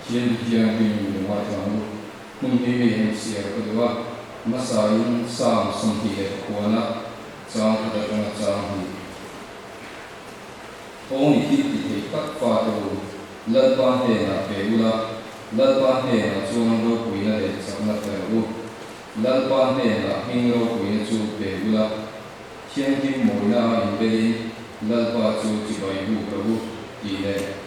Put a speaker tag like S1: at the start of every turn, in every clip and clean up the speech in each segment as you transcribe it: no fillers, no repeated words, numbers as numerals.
S1: thiên thiang bình hoa thang mung hi em sia ko dewa masain sang som hi le kuana chang kada kana chang hi ong hi ti kat fa to lal pa he na pe ula lal pa he na chuang ro pui na le chakna ta u lal pa he na hing ro pui na chu pe ula thiên kim mồi na in belin lal pa chu chi bai bu ka bu ti le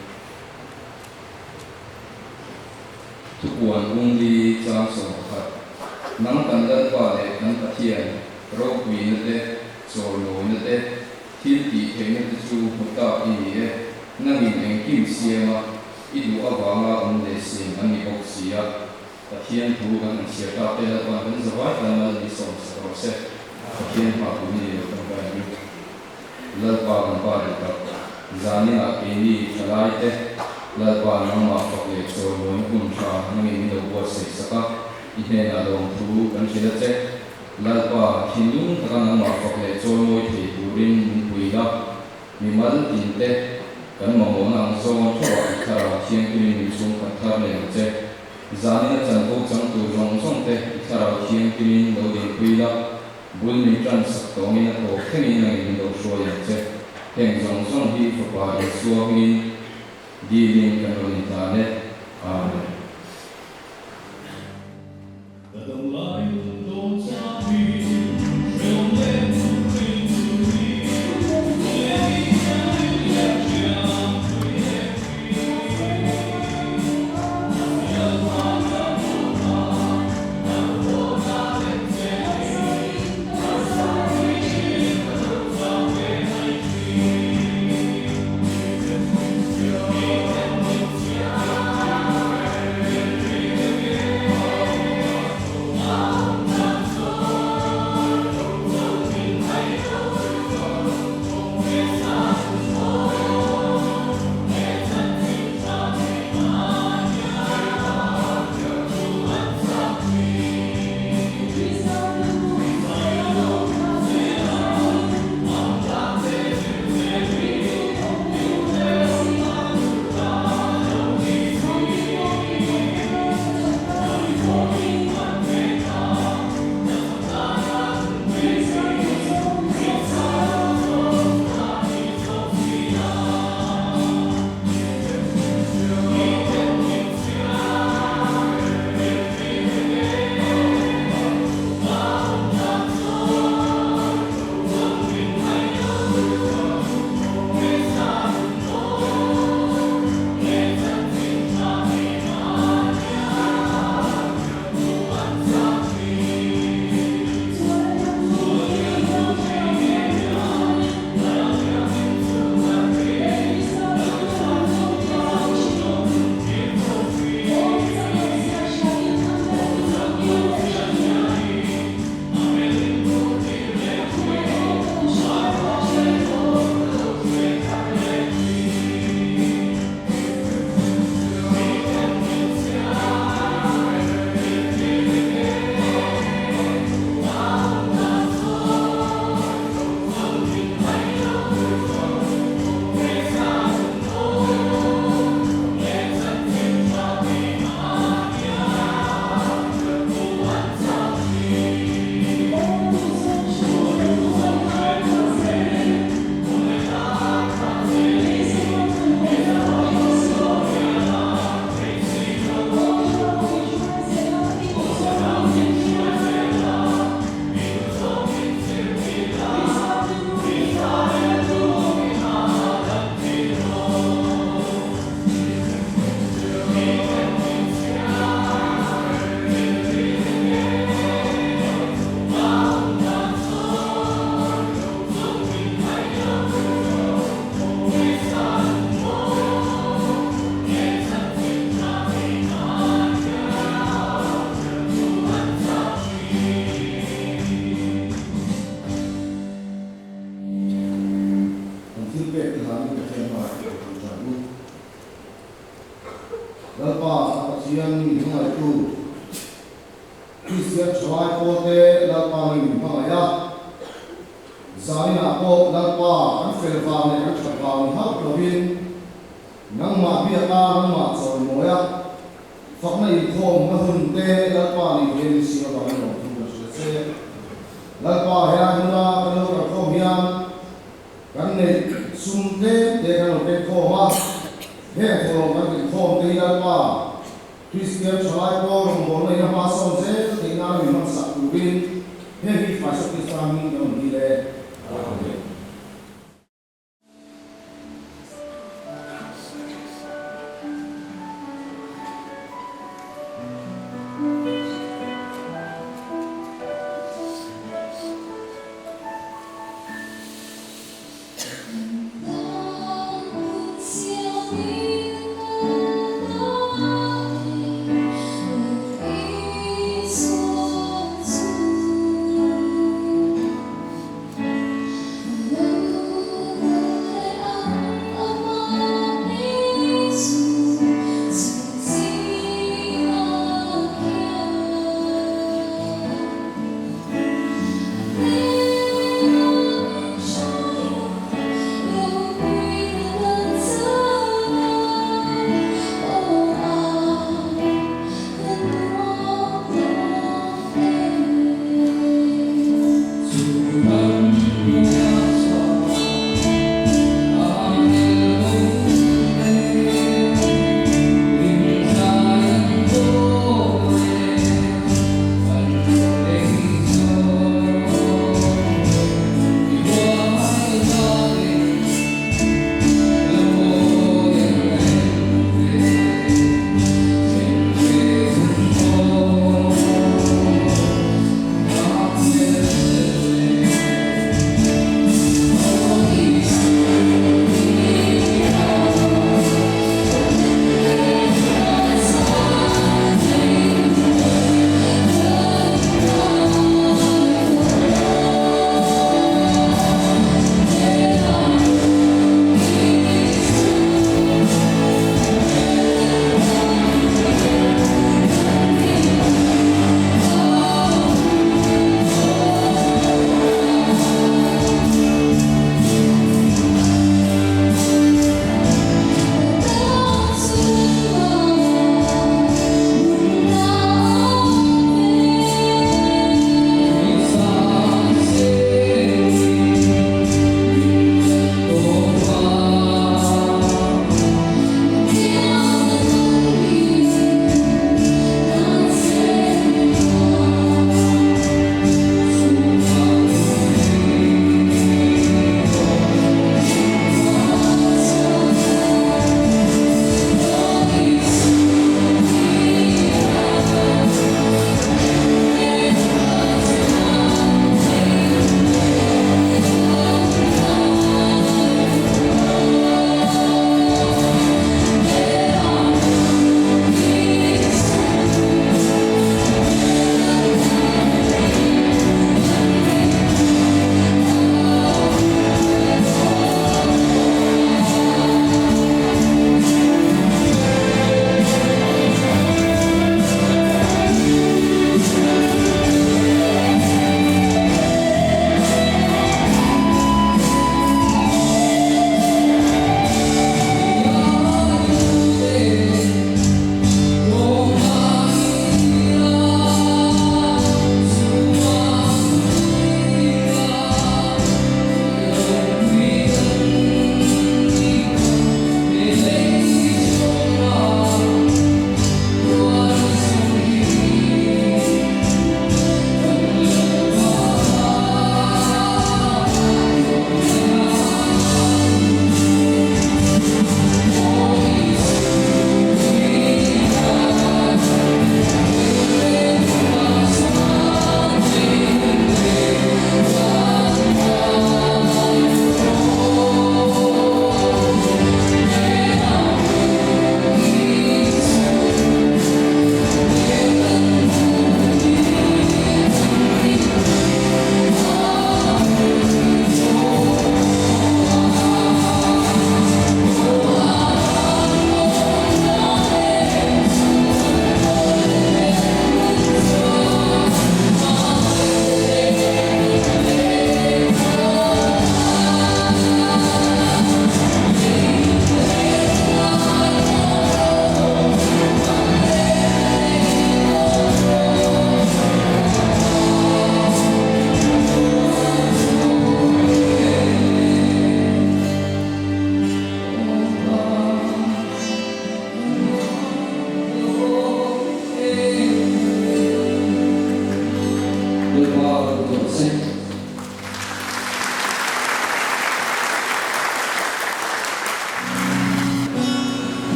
S1: ทุกวันอุ้งดีจางสมขัดน้ำกันเลิศว่าเลยน้ำตะเทียนโรควีนั่นเองโซโลนั่นเองที่ตีเองนั่นจูหุตตาอีนี่เองนั่งยิงเองกิมเสียมาอีดูอาวางาอันเดสินอันนี้อกเสียตะเทียนถูกันเสียตาเป็นวันเป็นสบายกันมาดิสองสองเสตะเทียนมาคุนี่ต้องการนี้เลิศว่ากันว่าเลยครับจานี่อาเอนี่ทลายเตลาบานังมาฟักเลโซโลนคุณชานังอินโดบัวเสสกะอิเนนาลงทูกันเชลเจลาบาฮินดุงตะนังมาฟักเลโซโลยที่ดูรินปุยละมีมันตินเตกันมองนังโซนชั่วอิคาราเทียงกิรินซุงกันทาเลเจจานี่จันโกจังตูจงซงเตอิคาราเทียงกิรินโดดินปุยละบุญมีจันสักตองอินะโตเข่งอินังอินโดชัวยังเจแห่งจงซงที่ฝักว่าอิสัวกินdealing kanonitane amen
S2: này khom nó hùn tê là qua này bên xí vào cái lòng không được sẽ là qua hay là cái nó là khom hiền cái này sum tê để cái nó cái khom mà he khom cái khom tê là qua Christian chalai ko rong này nó xong sẽ thì nó mình mang sạc của bên he vi phải sắp cái sao mình nó đi lên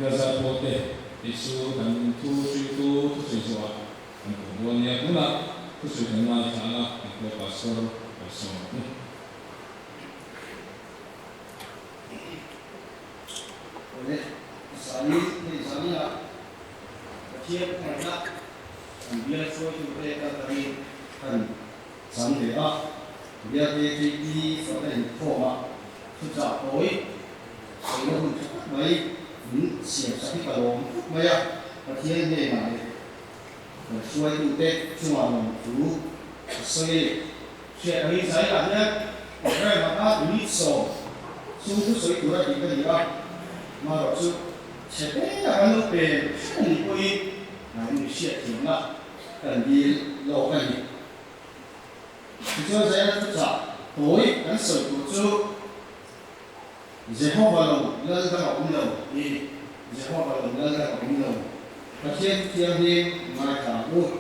S1: biasa pote isu dan tu suatu dan kemudian pula tu dengan cara itu pastor pastor.
S2: Oleh sami lah, kecil kerana dia suatu mereka tadi kan sampai dia di sampai forma sudah boy, sehingga baik siap sakit kalau maya kecil ni mana, suai tu tek cuma mampu, saya hari saya ada orang maka ini sungguh suai tu lah kita mà rồi sẽ thấy là cái lúc về thì coi là người sẽ hiểu là cần đi lâu cái gì thì cho sẽ rất là tối cái sự của chú dễ không vào lòng lên ra ngọc cũng lâu đi dễ không vào lòng lên ra ngọc cũng lâu và trên thiên nhiên mai cả luôn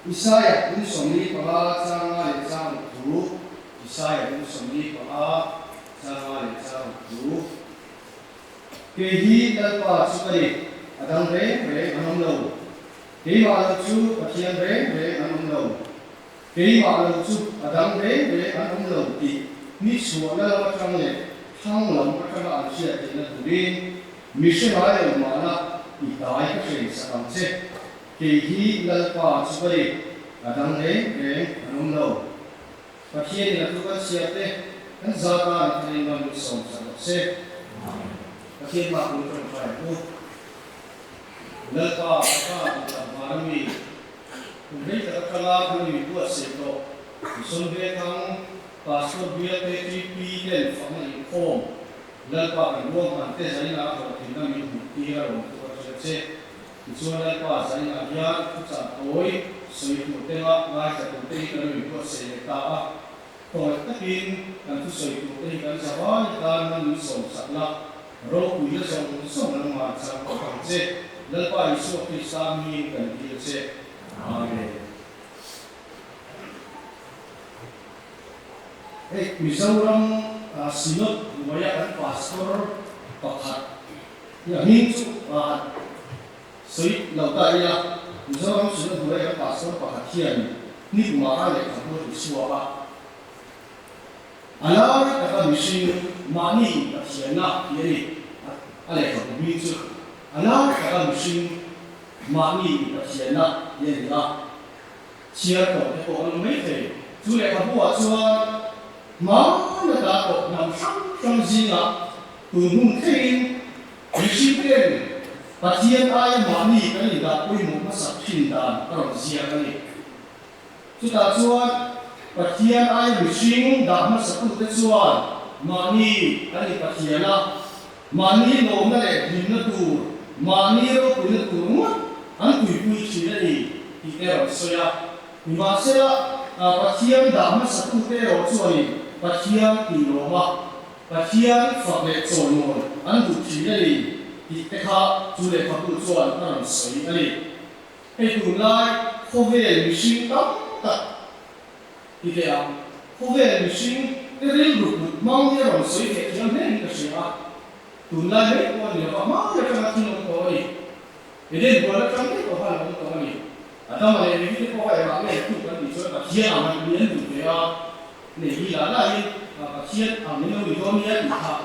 S2: Isaiah cũng sống đi và sang ai sang thủ Isaiah cũng sống đi và sama sama tu kehi talpa sukari adang re anam lo kehi ma chu pathian re anam lo kehi ma chu adang re anam lo ti ni suala la chang le thang lam ka ka an sia ti na duri mission ai ma na i dai ka sei sa kam se kehi talpa sukari adang re anam lo pathian la tu ka sia te kan zaka ni ngon som sa se thiên mà cũng phải mua lỡ qua làm mà mình cũng thấy là các la mình mua sẽ có xuân về tháng passport visa TTP lên phòng mình không lỡ qua mình mua mà thế giới nào có thì nó mình đi ra rồi tôi sẽ cho nên qua giới nào ya cũng chẳng tối suy một tên là ngay cả một tên là mình mua sẽ ta còn tất nhiên cần tu sửa một tên cần sao đó ta nên sống sạch là rồi quý là sống làm mà sao có phần chế lỡ qua Isu Krista mi cần đi chế amen Mizoram sinod lumaya kan pastor pakhat ya minchu sui lauta ya Mizoram sinod lumaya kan pastor pakhat hian ni kumara le khabu suwa ala ka mishin mani pathiana yeri ale khabu minchu ala ka mishin mani pathiana yeri a chia ko ko mai the chu le khabu a chuan mà người ta có nằm sẵn trong gì là từ nung thiên bị sinh lên và thiên ai mà đi cái gì là quy một nó sắp sinh đàn ở gì cái này chúng ta chuan và thiên ai bị sinh đàn nó sắp được chuan mà đi cái gì và thiên là mà đi nó nó để nhìn nó tù mà đi nó quy nó tù mất anh quy chỉ là gì thì cái đó soi à mà sẽ và thiên đàn nó sắp được cái đó chuan Pathian Piloma, Pathian Fakle Sonon, Andu Chile, Iteka, Jule Papu Chuan, Aram Soi Ali. Hey, Tunai, Hove, Machine, Tap, Idea, Hove, Machine, the real group, Mount Yaron Soi, Young Men, the Shia. Tunai, one year, a month, the Canatino Koi. It is what a country of Halam Koi. Adama, if you go away, I may put each other here, I'm going to be này đi là lại chiết ở những nơi có nghĩa là họ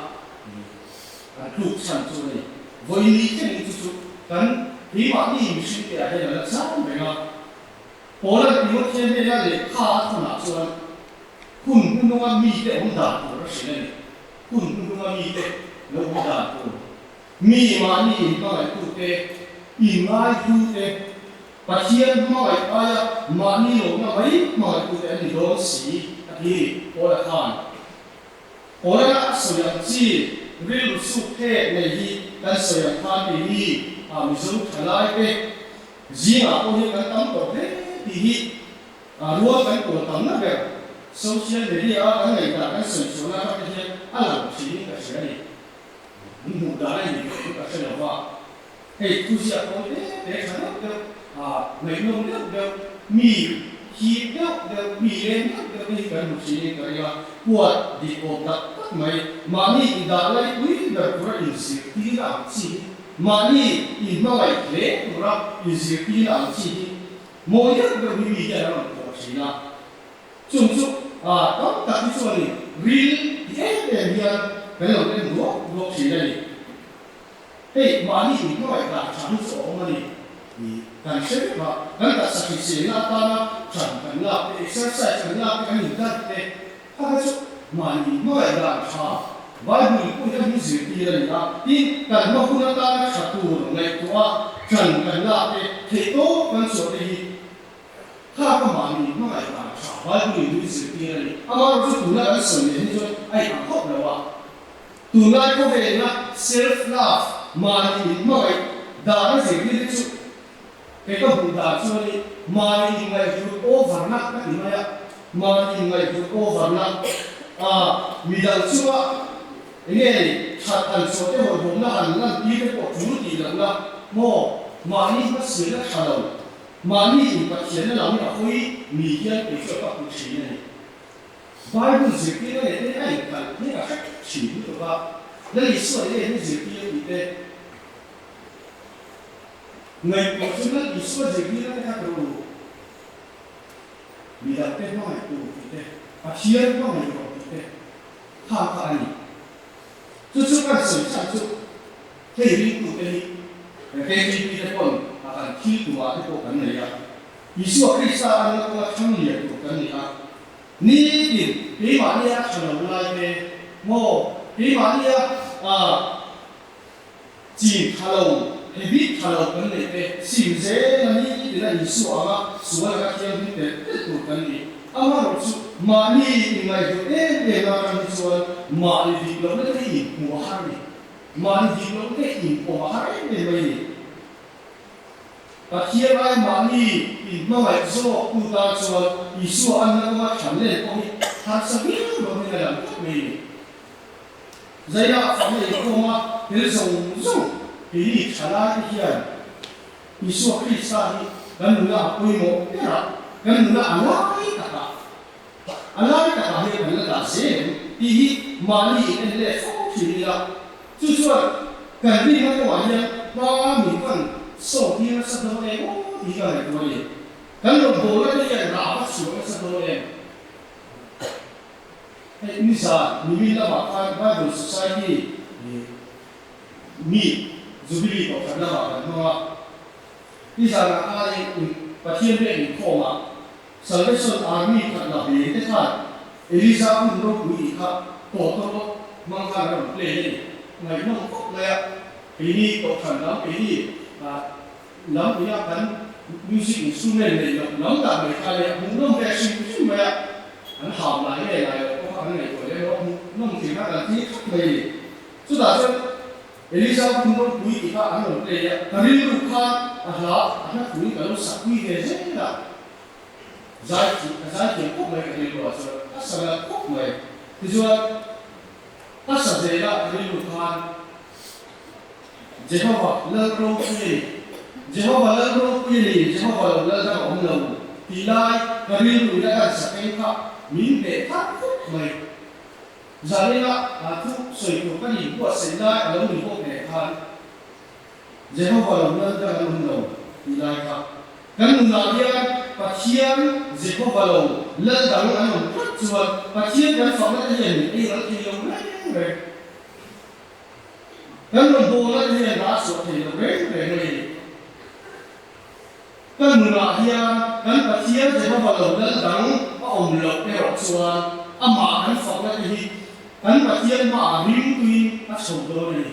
S2: lục sản xuất này với lý cái này chút cần khi bạn đi mình suy nghĩ là là sao vậy mà bỏ ra thì một thiên đây là để khá thằng nào cho kun kun nó mi để ông đàn của nó sẽ này kun kun nó mi để nó ông đàn của mi mà ni nó lại cụ thể im ai cụ thể và chiết mà lại ai mà ni nó mấy mà cụ thể thì đó xí thì ora khan ora soyam chi ril su phe nei hi kan soyam khan ti hi mi zo thalai pe jinga ko hi kan tam to phe ti hi ruwa kan ko tam na be social media kan nei ta kan soi so na ka hi ala chi ka sia ni mu da ni ka ka se wa hey tu sia ko de khan no nei no de mi khi được bị lên được cái cần một gì cái là quạt đi ôm đặt mày mà đi đã lấy quý được của hình sự tí làm chi mà đi mà lại lấy của nó hình sự tí làm chi mỗi nhất được bị cái đó của gì nào chung chung đó tại cái chỗ này real thế để hiện cái là cái luộc gì đây hey mà đi mà lại là chẳng số mà đi kan se ba kan ta sa ki na ta na chan kan la exercise kan la kan ni ta te ha chu ma ni mo ai da cha ba ni ku ya ni zi ti la ya ti kan ma ku na ta na cha tu ro ngai tu a chan kan la te te to kan so te hi ha ka ma ni mo ai da cha ba ni zi ti la ni ama ro chu tu na kan so ni ni jo ai ka khop la wa tu na ko ve na self love ma ni mo ai da na zi ti chu cái có bùn đá cho đi mà đi ngày phút over nặng cái gì vậy mà đi ngày phút over nặng mình đang chưa nghe chặt thành số cái hồi hôm nào hành năng đi cái cuộc chú gì lần nào mò mà đi bắt xuyên nó chả đâu mà đi bắt xuyên nó làm như là khối mì kia để cho các cuộc chiến này vài buổi dịch kia này thế này cần thế là cách chỉ được ba lấy lịch sử này cái dịch kia bị thế ngày của chúng ta đi xuôi dịch như thế nào rồi vì là cái nói của thế và chia nói của thế ha ha này chúng ta sử dụng cái gì của cái gì cái con akan khi của cái cuộc cảnh này à Isu Krista anh có thắng liệt của cái này à ní thì cái mà đi ăn xong rồi lại về mồ cái mà đi chỉ thalo hay biết thalo cái này về xin dễ là như thế là ý số các thiên thì để tiếp tục cái này ama rồi mà đi ngày rồi để làm cái số mà đi lâu nó thấy mùa hè mà đi lâu thấy mùa hè để mấy và khi ai mà đi mà phải số cụ ta số ý số anh nó mà chẳng lẽ có thật sự biết rồi nên là mấy giai đoạn phòng này cũng mà để dùng thì trả lại cái gì ý số cái sao thì gần nữa quy mô cái nào gần nữa anh nói cả hai phần là sẽ thì mà đi cái này không chỉ là chú cho cần đi nó có gì mà mình còn số thì nó sẽ đâu đấy thì cái này thôi cần nó bổ lại cái này là bắt số nó sẽ đâu đấy như sao mình là bảo Bible Society meet Jubilee của phần là bảo nó như sao là ai và thiên về khổ mà Salvation Army thật là vì thế thôi Elisa cũng đâu quý khác tổ tổ mang ra làm play này ngày nó khóc lẹ cái đi tổ phần lắm cái đi lắm cái bạn music instrument này lắm là người ta này cũng không phải suy nghĩ mà anh học lại cái này có khả năng này của nó không chỉ là tí khác này chúng ta xem Elisa cũng đâu quý khác anh làm play này cái đi lúc khác anh quý cái lúc sắp quý về thế là giải chỉ quốc này cái điều đó sao là quốc này thì cho ta sẽ dễ là cái điều khoan Jehovah lơ rô quy Jehovah lơ rô quy Jehovah lơ ra ông lầu thì lai cái điều đó là sẽ cái khác miếng để khác quốc này giờ đây là thuốc sợi của cái gì của sẽ lai ở đâu mình quốc này khoan Jehovah lơ ra ông lầu thì lai khác cái người nào và chiếm dịch vụ vào lầu lên đẳng anh hùng rất chuột và chiếm cái phòng nó hiện đi nó thì giống đấy cái đồng hồ nó hiện đã sửa thì nó đấy này cái người nào cái và chiếm dịch vụ vào lầu lên đẳng ông lộc cái học chuột mà cái phòng nó thì cái và chiếm mà riêng quy nó sầu đôi này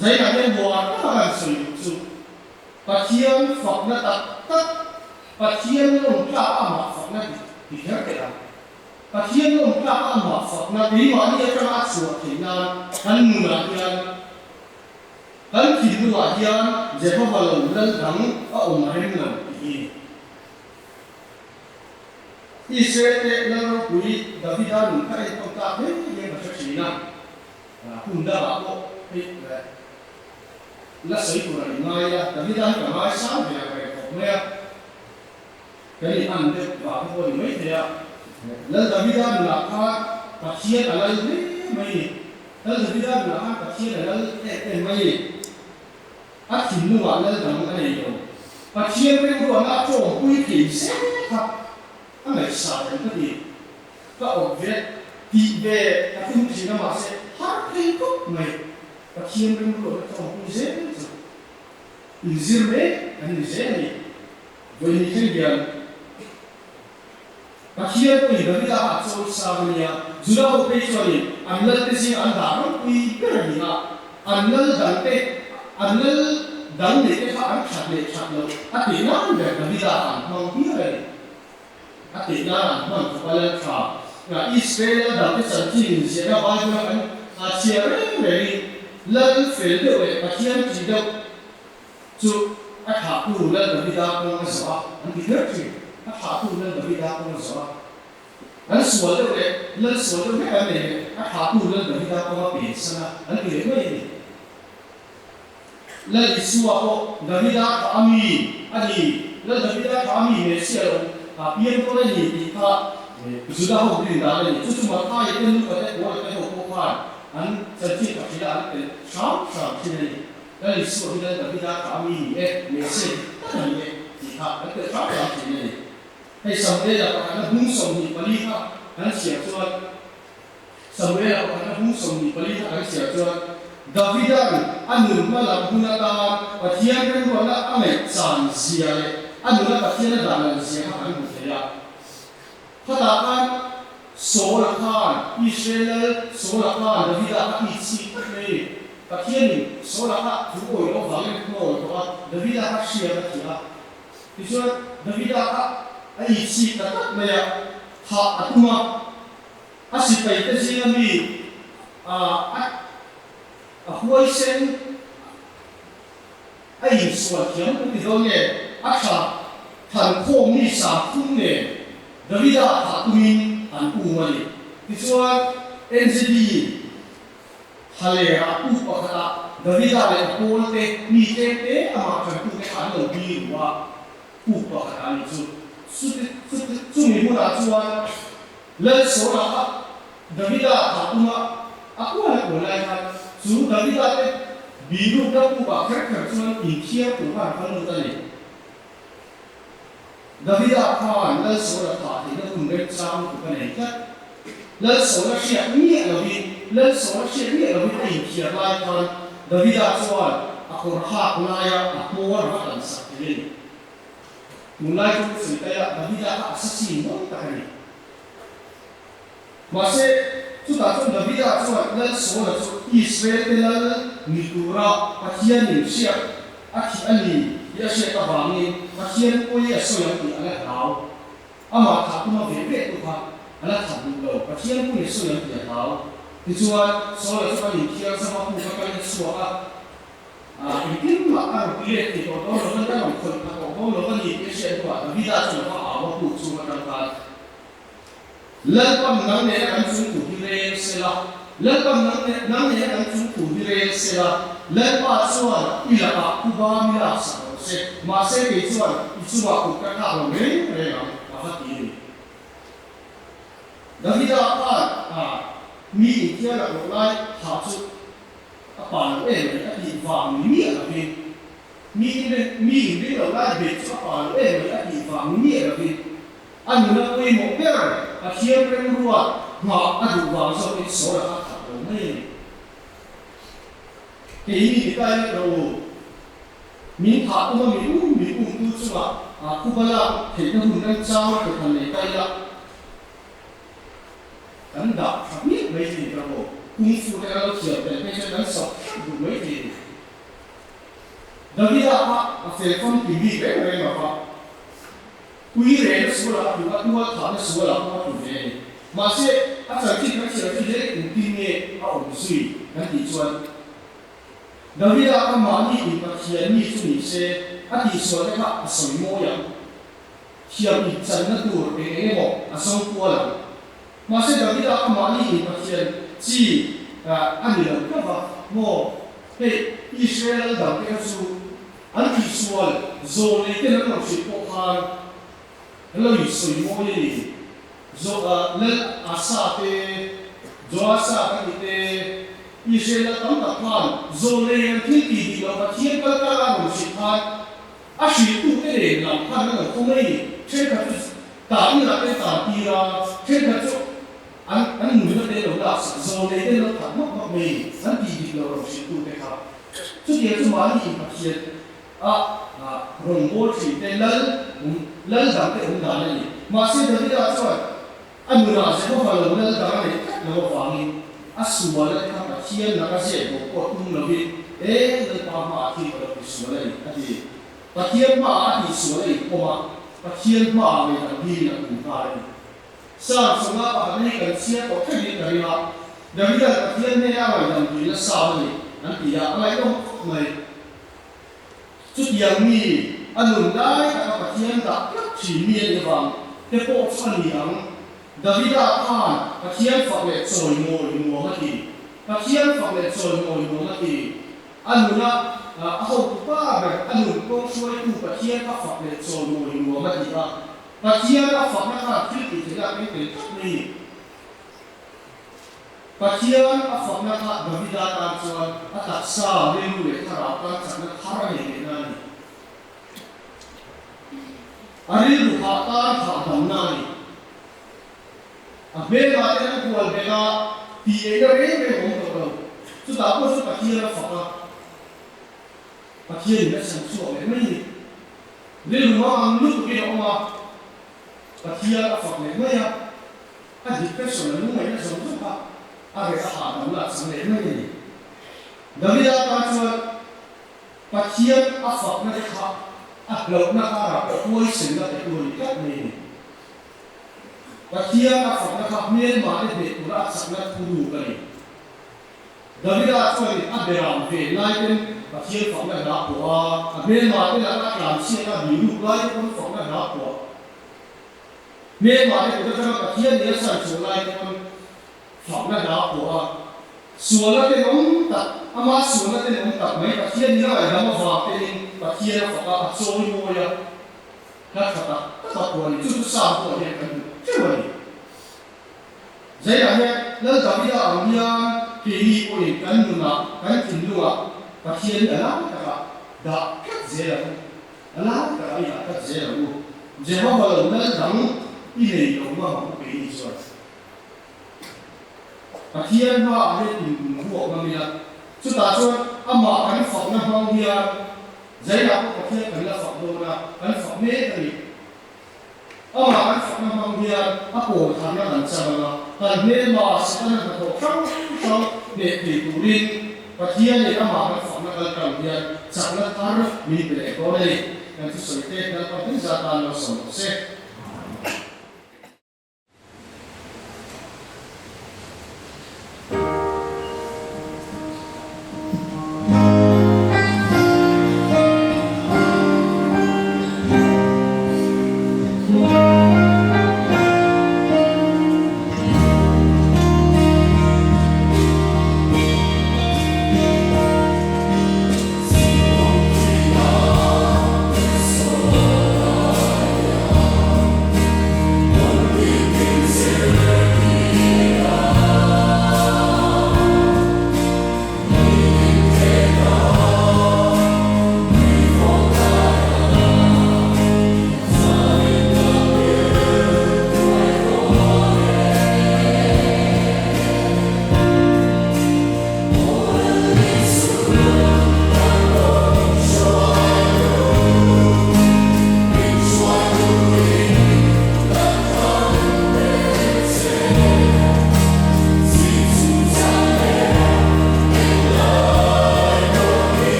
S2: giấy là cái bùa nó là sử dụng và chiếm phòng nó tất và chiếm nó cũng cả mà phòng nó thì thế cái nào và chiếm nó cũng cả mà phòng nó bí mà đi cho nó sửa thì là hắn mưa thiên hắn chỉ mưa thiên dễ có vào lòng lên thắng ở ông mà hem lòng thì Israel nó quý David đã đúng cái công tác hết cái mà cho chỉ nào cùng đã bảo bộ là sấy của này ngay là David đã cả mai sáng về này cái này ăn được vào cái hồi mấy thế à lần David đã là và chia cả lần mấy lần David đã là và chia cả lần cái mấy chỉ mua lần thằng cái này rồi và chia cái đồ nó cho quy trình sẽ thật anh này sao cái gì các ông Việt thì về các phương trình nó mà sẽ hát cái khúc này và chia cái đồ nó cho quy dễ Israel anh dễ này với những cái điều và khi tôi nhìn thấy là số sang nhà dù đâu có cho đi anh lên cái gì anh đã nó quy cái gì là anh lên đằng để cái anh chặt được anh thì nó về cái gì là anh mong biết rồi anh thì nó anh mong phải là chả là Israel đằng cái sản phẩm sẽ là bao nhiêu anh chia về lên phải được và chia chỉ được chú anh hạ đủ lên cái gì là không sao anh thì hết rồi hạ đủ lên cái gì là không sao anh sửa được đấy lên sửa được cái này anh hạ đủ lên cái gì là không bị sao anh thì cái gì lên Isua ko David đã kami ani lên David đã kami này sẽ là biến tôi lên thì ta chúng ta học đi đã lên chúng chúng ta thay cái lúc cái cái học của khoan anh sẽ chỉ có chỉ là anh sáng thế này lên Isua thì lên David đã kami này sẽ cái này thì ta cái sáng thế này hay sau đây là anh hung sống thì bali ha anh sẽ cho sau đây là anh hung sống thì bali ha anh sẽ cho David anh mà làm hung ta và thiên cái đó là anh ấy chán gì à anh là thiên là làm gì à anh cũng thế à phát đạt số là khan Israel số là khan David đã ít gì này Pathian so la ha thu oi lo wang no to a David ha shia ka tia ti so David ha ai chi ka ta me ya ha atuma asi pai te jinga mi a huai sen ai so tiam ku ti do ne a tha than kho mi sa thum ne David ha tumin an u mali ti so NCD halera upakala Davida le polte ni te ama kan tu ke ano bi wa upakala ni su mi mura chuan le so la Davida atuma aku ala ko lai ha su Davida te bi lu da ku ba kher kher chuan in khia ku ba kan ta ni Davida khan le so la ta ti na kun re cham ku ka nei ka le so la sia ni lo bi le so sia ni lo bi ai khia lai khan Davida chuan a kor ha naya a por ha kan sa ni mulai tu se ta ya Davida ha asasi mo ta ni ma se tu ta chu Davida chuan le so la chu Israel te la ni tura pathian ni sia a thi ani ya se ka ba ni pathian ko ya so ya ti ala hau ama tha tu ma ve ve tu ha ala tha du lo pathian ko ya so ya ti hau ti chuan so la chu ni kia sa ma ku ka ni so a ikin ma a ru le ti to lo kan ta ma khol ka ko lo kan ni ke se tu a Davida chu ma a ma ku chu ma ka lan pam nang ne an chu ku hi re se la lan pam nang ne an chu ku hi re se la lan pa chuan I la pa ku ba mi la sa se ma se ke chuan I chu ma ku ka ka lo me re la a ha ti ni Davida pa mi kia la lo lai ha chu a pa lo e le a ti va mi la vi mi lo lai be chu a pa lo e le a ti va mi la vi an nu na ko mo per a khia pre ruwa ma a du wa so I so la ha lo me ke ni ta le ro min tha tu ma mi tu chu a ku ba la ke na hun na chao ko kan le kai la kan da mi me ni ka ro kung fu te lo chia te pe che dan so du me ni Davida a fe fon ti bi ve re ma fa kui re so la du ka tu wa tha na so la ma tu ve ma se a cha ti ka chi ti le ku ti ne a o sui kan ti chuan Davida ka ma ni I pa khia ni chu ni se a ti so le ka a so mo ya khia I chan na tu re mo a so ko la ma se Davida ka ma ni pa khia chi a ni la ka ba mo he Israel da ke chu an ti sual zo le ke na no si ko khan lo I so mo ye zo le asa te zo asa ka te Israel tam ta khan zo le yan thi ti di lo pa thien ka ka la no si khan a shi tu ke le na khan na ko mai che ka tu ta ni la ke ta ti ra che ka chu an nu na te lo la zo le te lo ta ma ma mai an ti di lo si tu ke kha chu ye chu ma ni pa thien a rong bo chi te lal da te un da ni ma se Davida chuan an nu na se ko fa lo lal da ni lo fa ni a suwa le ka pa thien na ka se ko tum lo bi le pa ma ti ko lo suwa le a ti pa thien ma a ti suwa le ko ma pa thien ma me ta bi na ku ka ni sa so ma pa ni ka sia ko ke ni ka ri ma Davida pa thien ne ya wa dan ti la sa ni an ti ya ai ko mai chu yang ni anun dai ka pa thien da chi mi ni wang te po chuan ni ang Davida khan pa thien fa le choi mo ma ti pa thien fa le choi mo ma ti anuna a ho pa ba anun ko chuai tu pa thien ka fa le choi mo ma ti pa thien ka fa na ka ti ti ga pe pe ni pa thien ka fa na ka Davida ta chuan a ta sa le lu le ka ra ka cha na khara ni na ni ari lu ha ta tha dam na ni a be ga te na ku al be ga ti e ga re be ho to ro chu ta ko chu pa thien ka fa ka pa thien ni san chu le mai ni le lu ma ang lu ke o ma pa thien ka fa le mai ya a di pe so lu mai na so chu pa a re ha dam la sang le mai ni Davida ta chuan pathian a fak na kha a lo na ka ra ko sin na te tu ri kat ni pathian a fak na kha mien ma ne be tu ra sak na tu ru ka ni Davida chuan a beram ve lai ten pathian fak na da ko a mien ma te la ka lam si na bi ru lai ko fak na da ko mien ma te ko ta pathian ne san chu lai ko fak na da ko a suala te nom ta ama suala te nom ta mai pathian ni ra da ma va te ni pathian fa ka so ni mo ya ka ta ko ni chu sa ko ni kan chu ni zai ya ne la da bi da ang ya ke ni ko ni kan nu na kan tin lu a pathian da la ka da ka ze la ala ka ya ka ze la u je ma ba lo na dang i ne yo ma ko ke ni so pathian ha a he tin hu ma mi la chu ta chuan ama kan fak na hang hia zai la ko pathian kan la fak do na kan fak me ta ni ama kan fak na hang hia a ko tham na kan cha na kan me ma sa kan na ko thang thang ne ti tu rin pathian ni ama kan fak na kan kan hia cha na tar mi pe ko nei kan chu soi te kan pa tin za ta no som se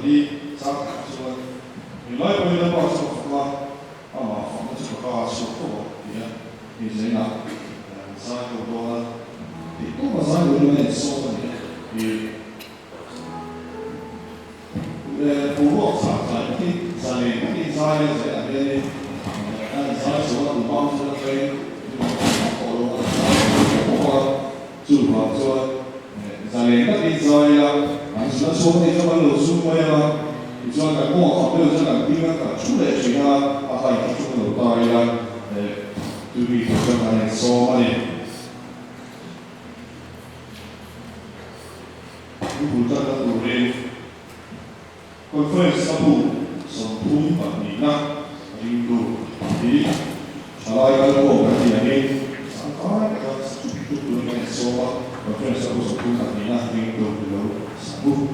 S3: di sa so ni lai poi da pa so fa ama fa mo so ka so ko ya ni zena sa ko do la di ko ma sa ko ne so ni不过在地在这边，在所有方式对活动，包括住房说，在那地在啦，还是那说那什么路数没啦，你说那过好没有这两地那出来去啊，他已经出路大啦，就比如说那说嘛的，不这个路的。Conference Abu Sompu Pamina Rindu di Salai Alko Katiani Sampai Dekat Tutup Dengan Soa Conference Abu Sompu Pamina Rindu Dulu Sabu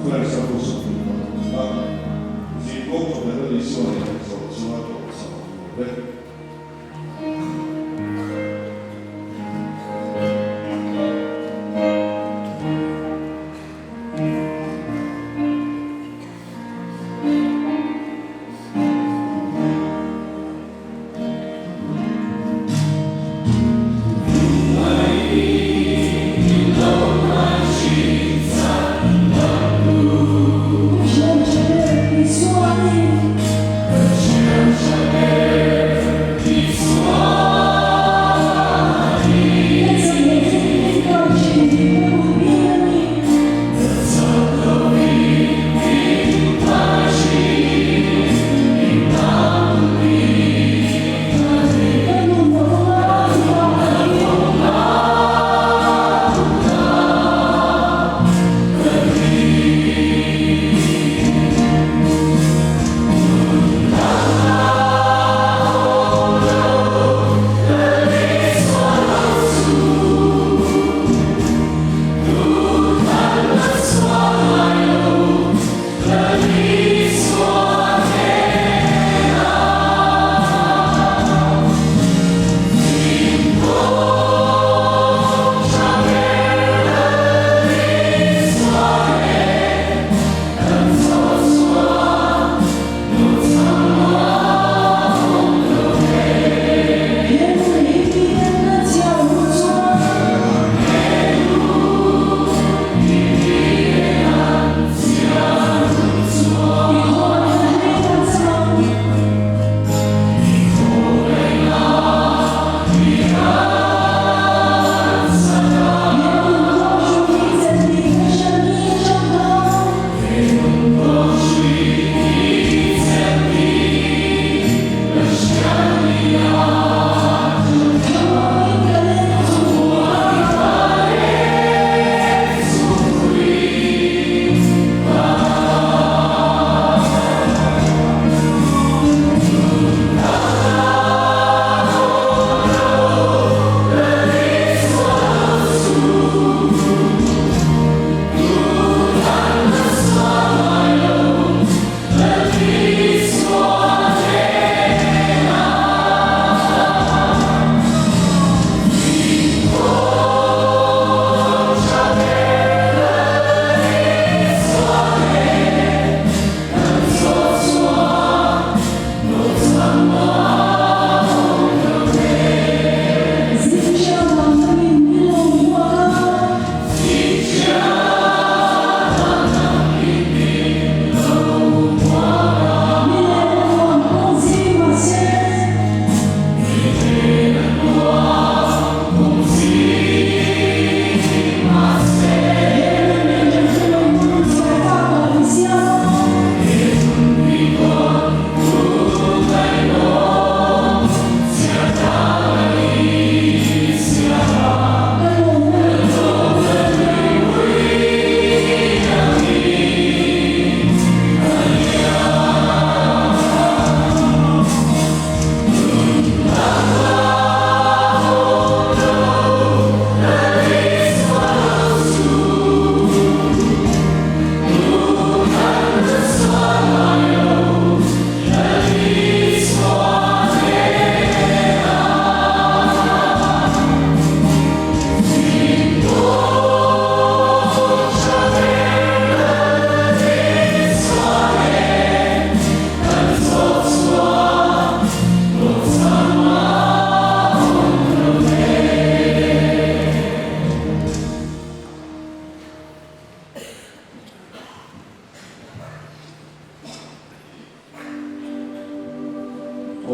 S3: 프라이 사고서 나 이제 꼭 내가 이수원에서 중학교 그래.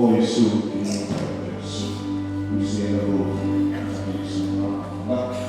S3: O Yesu, Yesu, usienda roho na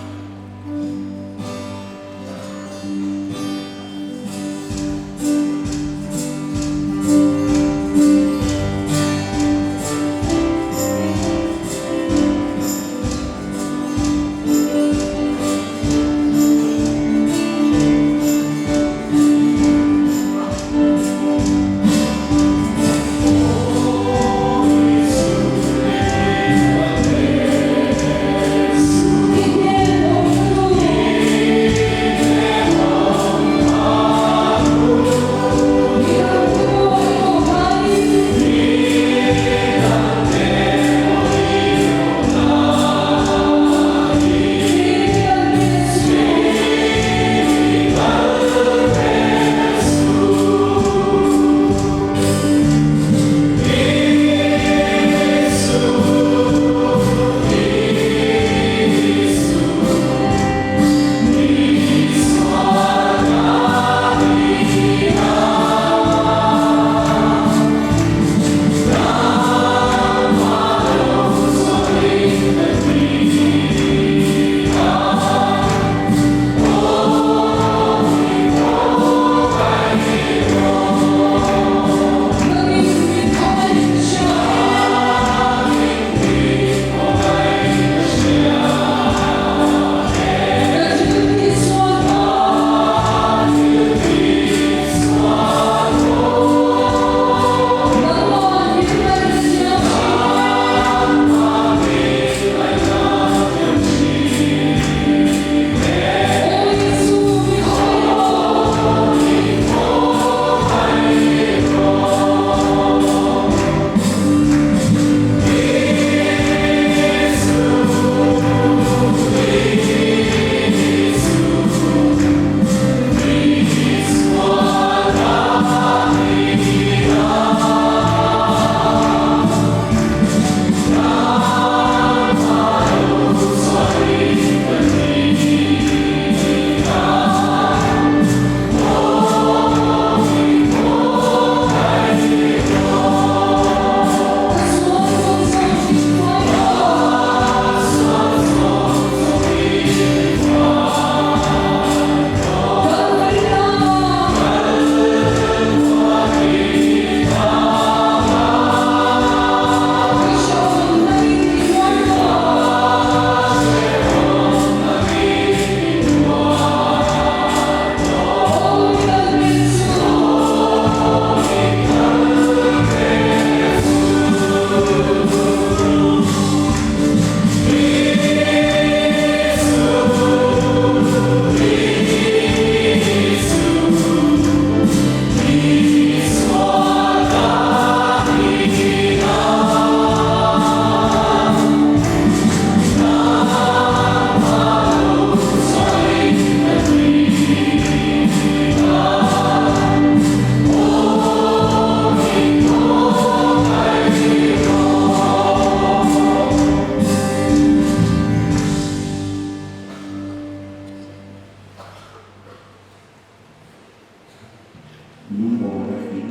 S3: လူပေါ်ပဲဒီ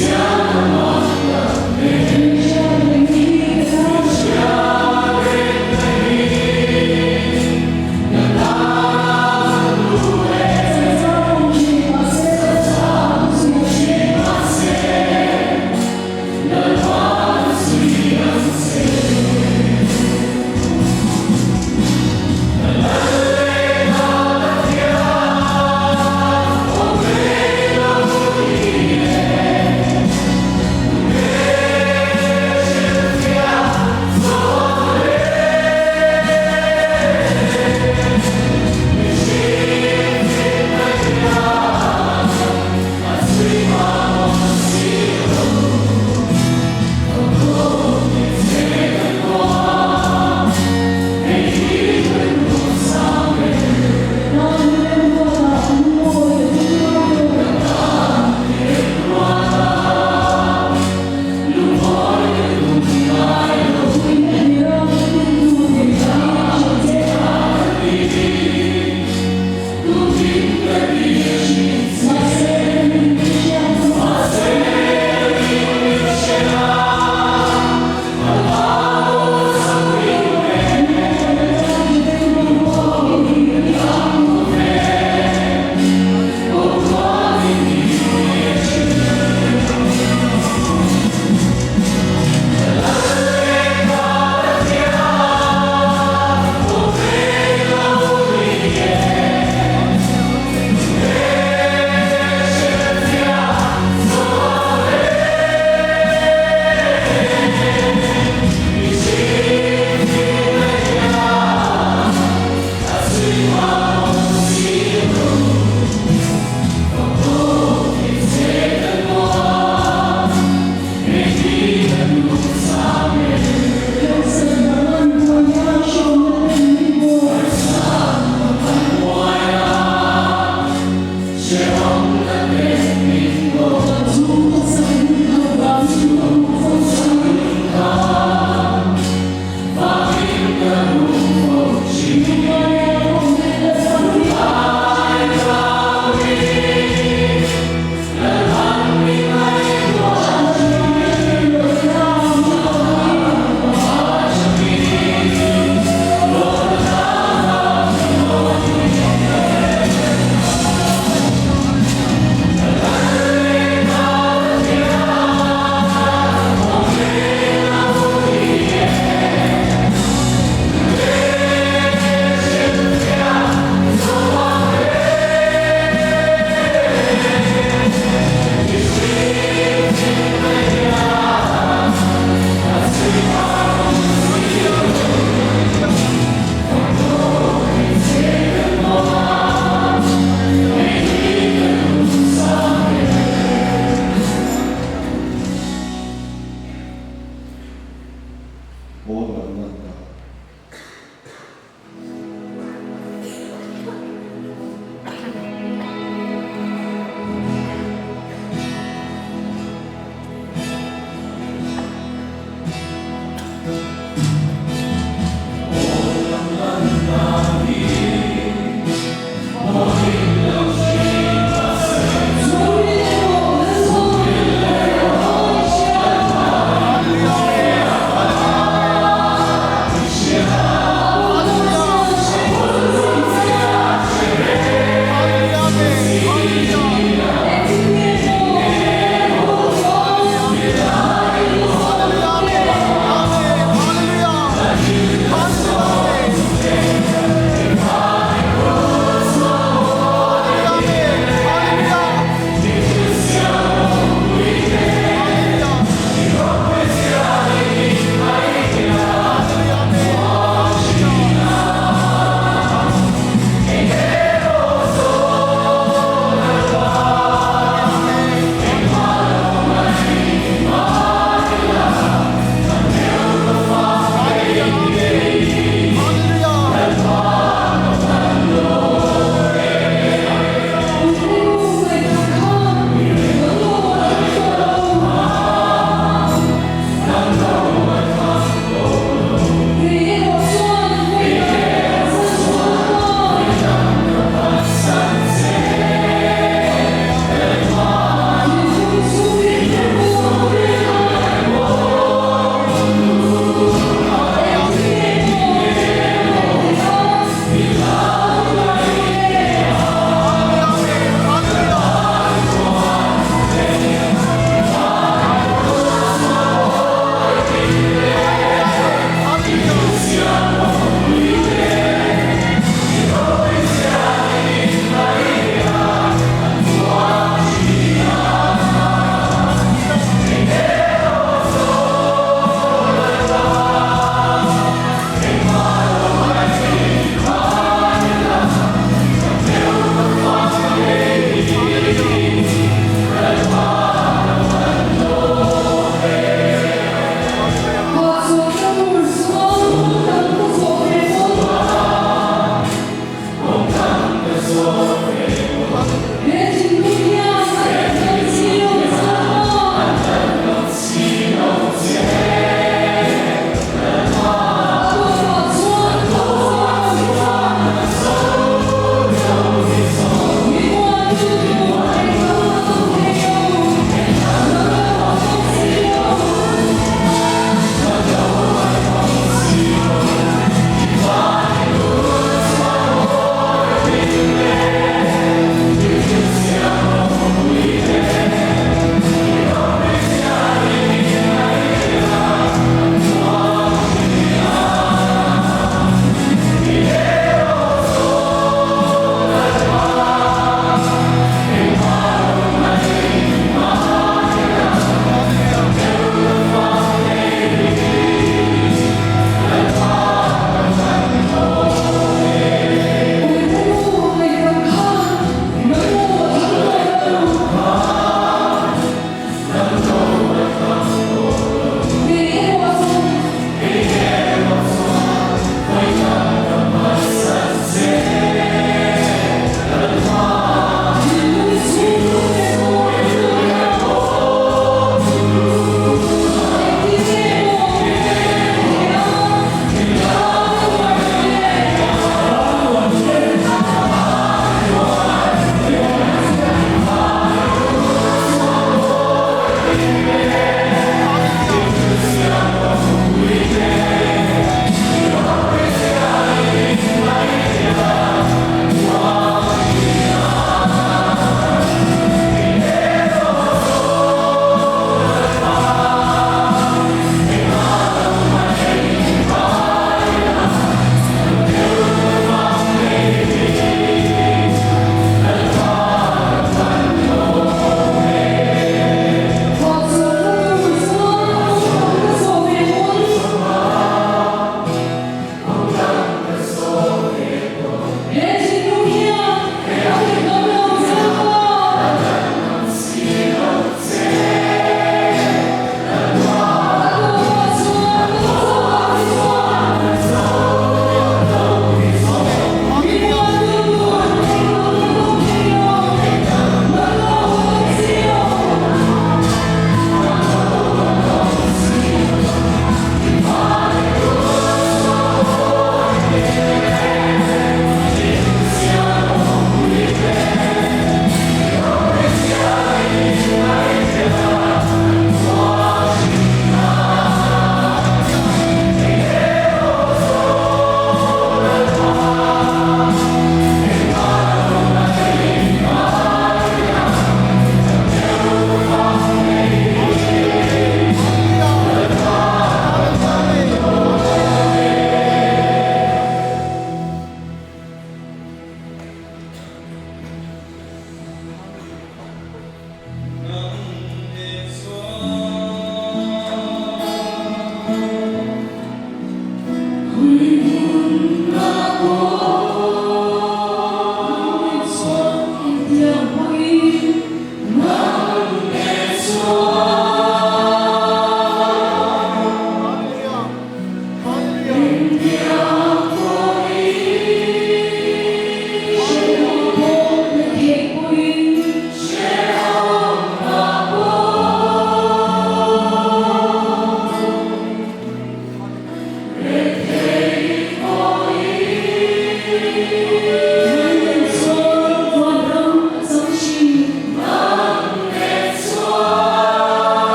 S4: Siamo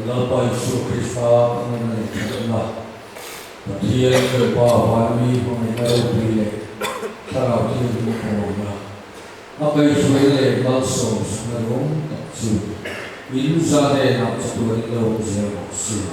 S4: เราไปสู่คริสต์นั่นเองนะเทียนเกิดว่าวันนี้พวกเราปีเลยถ้าเราที่มีความนะเอาไปช่วยเลยเราส่งสนองกับสู่อินซาเดนับตัวเราเสียสิ่ง